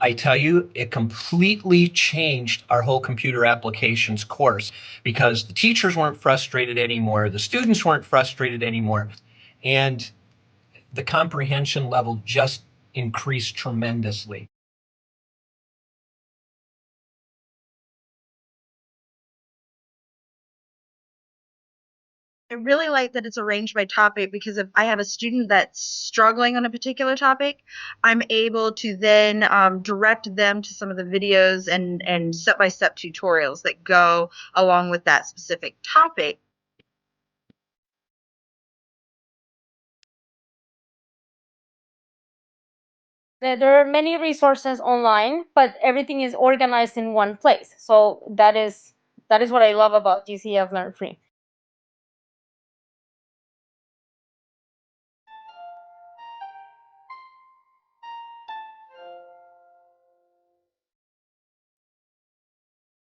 I tell you, it completely changed our whole computer applications course because the teachers weren't frustrated anymore, the students weren't frustrated anymore, and the comprehension level just increased tremendously. I really like that it's arranged by topic because if I have a student that's struggling on a particular topic, I'm able to then direct them to some of the videos and step-by-step tutorials that go along with that specific topic. There are many resources online, but everything is organized in one place. So that is what I love about GCF Learn Free.